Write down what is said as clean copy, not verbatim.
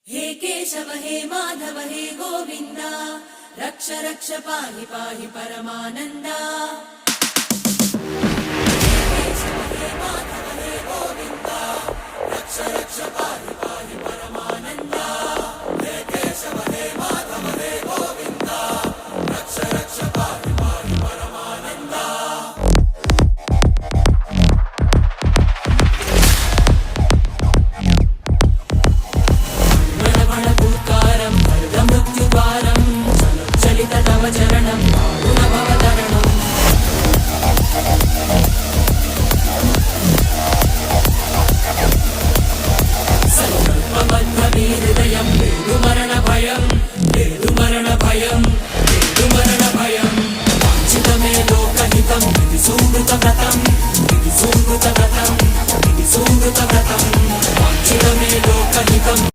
हे केशव हे माधव हे गोविन्द रक्ष रक्ष पाहि पाहि परमानन्दा। हे केशव हे माधव हे गोविन्द रक्ष रक्ष पाहि पाहि परमानन्दा। हे केशव हे माधव हे गोविन्द रक्ष रक्ष पाहि पाहि परमानन्दा। चरणं गुणभवतरणं संकल्पबद्धहृदयं मरणभयं मरणभयं मरणभयं वाञ्छितमे लोकहितं सुमृतव्रतम्